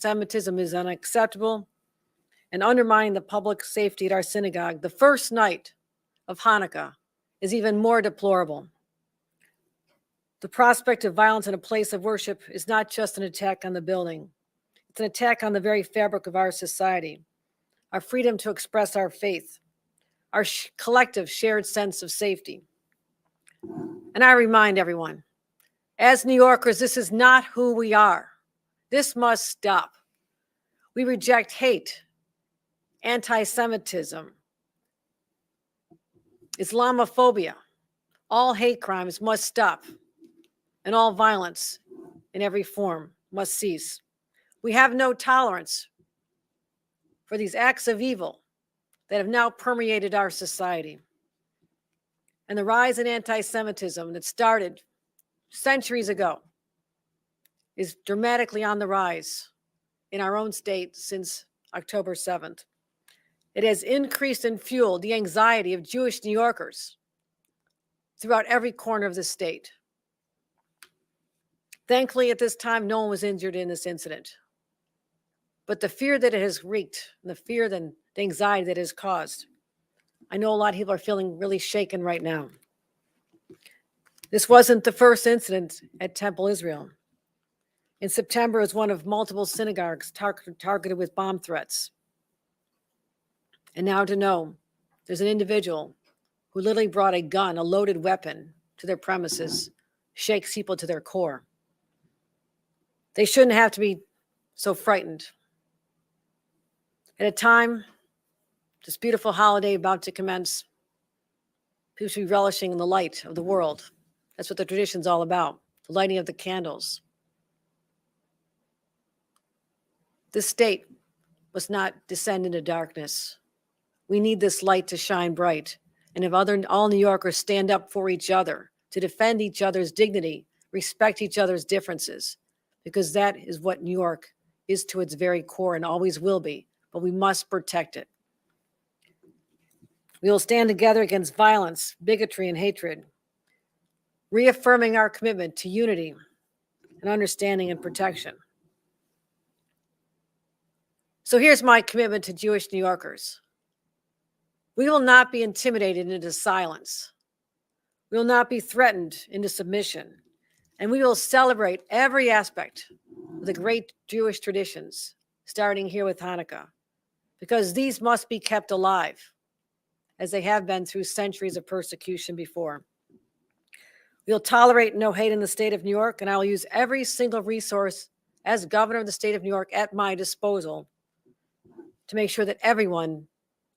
anti-Semitism is unacceptable, and undermining the public safety at our synagogue, the first night of Hanukkah, is even more deplorable. The prospect of violence in a place of worship is not just an attack on the building. It's an attack on the very fabric of our society, our freedom to express our faith, our collective shared sense of safety. And I remind everyone, as New Yorkers, this is not who we are. This must stop. We reject hate, anti-Semitism, Islamophobia. All hate crimes must stop, and all violence in every form must cease. We have no tolerance for these acts of evil that have now permeated our society. And the rise in anti-Semitism that started centuries ago is dramatically on the rise in our own state since October 7th. It has increased and fueled the anxiety of Jewish New Yorkers throughout every corner of the state. Thankfully, at this time, no one was injured in this incident. But the fear that it has wreaked, and the fear and the anxiety that it has caused, I know a lot of people are feeling really shaken right now. This wasn't the first incident at Temple Israel. In September, it was one of multiple synagogues targeted with bomb threats. And now to know there's an individual who literally brought a gun, a loaded weapon, to their premises, shakes people to their core. They shouldn't have to be so frightened. At a time, this beautiful holiday about to commence, people should be relishing in the light of the world. That's what the tradition's all about, the lighting of the candles. This state must not descend into darkness. We need this light to shine bright. And if all New Yorkers stand up for each other, to defend each other's dignity, respect each other's differences, because that is what New York is to its very core and always will be, but we must protect it. We will stand together against violence, bigotry, and hatred, reaffirming our commitment to unity and understanding and protection. So here's my commitment to Jewish New Yorkers. We will not be intimidated into silence. We will not be threatened into submission. And we will celebrate every aspect of the great Jewish traditions, starting here with Hanukkah, because these must be kept alive, as they have been through centuries of persecution before. We'll tolerate no hate in the state of New York, and I will use every single resource as governor of the state of New York at my disposal to make sure that everyone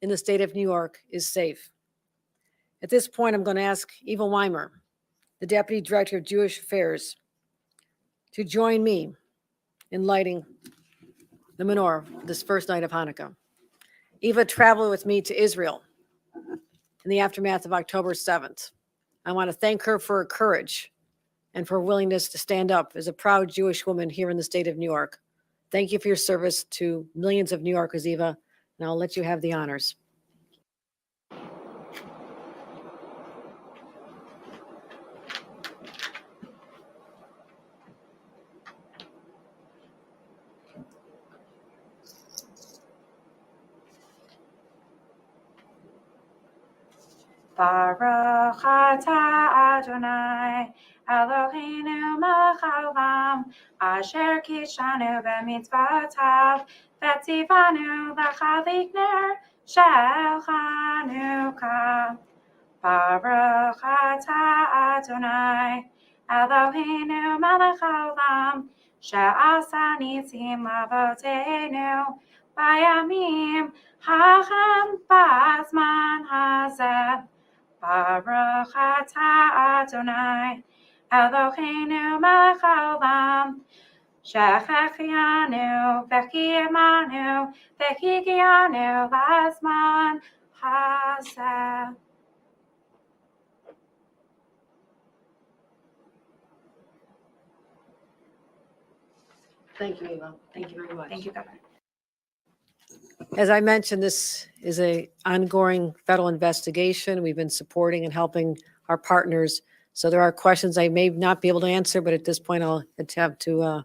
in the state of New York is safe. At this point, I'm going to ask Eva Weimer, the Deputy Director of Jewish Affairs, to join me in lighting the menorah this first night of Hanukkah. Eva traveled with me to Israel in the aftermath of October 7th. I want to thank her for her courage and for her willingness to stand up as a proud Jewish woman here in the state of New York. Thank you for your service to millions of New Yorkers, Eva, and I'll let you have the honors. Baruch atah Adonai, Eloheinu melech haolam, asher kishanu b'mitzvotav, v'tzivanu l'chadlik ner shel Chanukah. Baruch atah Adonai, Eloheinu melech haolam, she'asa nitzim l'avoteinu, bayamim hachem b'zman hazeh. Baruch atah Adonai, Eloheinu melech haolam, she'chechianu v'kiyimanu v'higianu l'zman hazeh. Thank you, Eva. Thank you very much. Thank you, Governor. As I mentioned, this is an ongoing federal investigation. We've been supporting and helping our partners. So there are questions I may not be able to answer, but at this point, I'll attempt to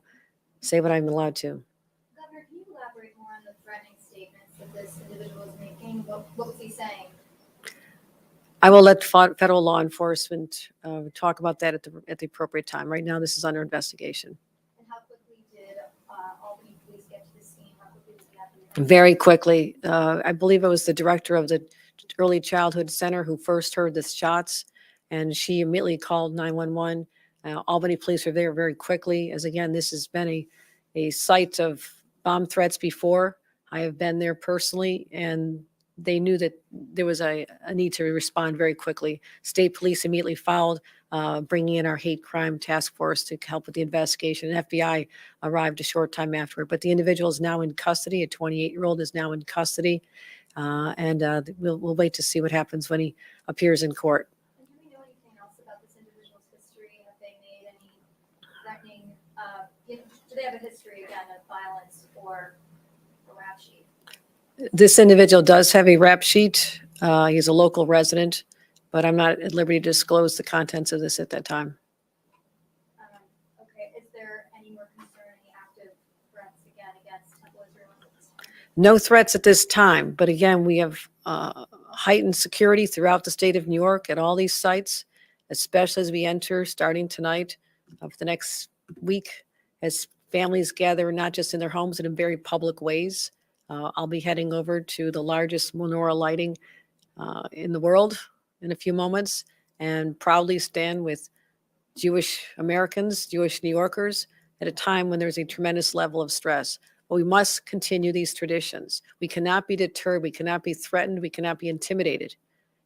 say what I'm allowed to. Governor, threatening statements that this individual was making? What was he saying? I will let federal law enforcement talk about that at the appropriate time. Right now, this is under investigation. And how quickly did Albany police get to the scene? How quickly was he at the event? Very quickly. I believe it was the director of the Early Childhood Center who first heard the shots, and she immediately called 911. Albany police were there very quickly, as again, this has been a site of bomb threats before. I have been there personally, and they knew that there was a need to respond very quickly. State police immediately followed, bringing in our hate crime task force to help with the investigation. And FBI arrived a short time afterward. But the individual is now in custody. A 28-year-old is now in custody. We'll wait to see what happens when he appears in court. And do we know anything else about this individual's history? Have they made any threatening, do they have a history again of violence or a rap sheet? This individual does have a rap sheet. He's a local resident, but I'm not at liberty to disclose the contents of this at that time. Okay, is there any more concern, any active threats again against Temple Israel at this time? No threats at this time, but again, we have heightened security throughout the state of New York at all these sites, especially as we enter, starting tonight, of the next week, as families gather not just in their homes, but in very public ways. I'll be heading over to the largest menorah lighting in the world in a few moments, and proudly stand with Jewish Americans, Jewish New Yorkers, at a time when there's a tremendous level of stress. But we must continue these traditions. We cannot be deterred. We cannot be threatened. We cannot be intimidated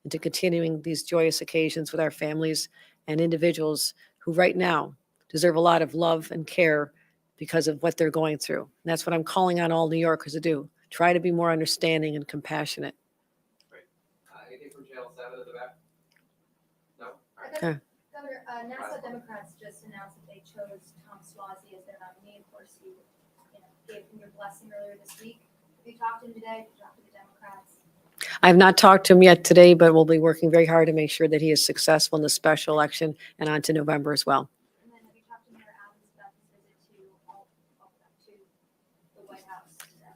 into continuing these joyous occasions with our families and individuals who right now deserve a lot of love and care because of what they're going through. And that's what I'm calling on all New Yorkers to do. Try to be more understanding and compassionate. Anything from Channel 7 at the back? No? All right. Okay. Governor, Nassau Democrats just announced that they chose Tom Suozzi as their nominee. Of course, you gave him your blessing earlier this week. Have you talked to him today? Have you talked to the Democrats? I have not talked to him yet today, but we'll be working very hard to make sure that he is successful in the special election and on to November as well. And then have you talked to Mayor Adams about his visit to the White House today?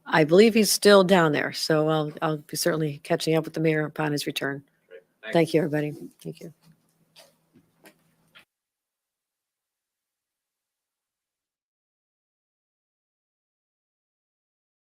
I believe he's still down there, so I'll be certainly catching up with the mayor upon his return. Great. Thanks. Thank you, everybody. Thank you.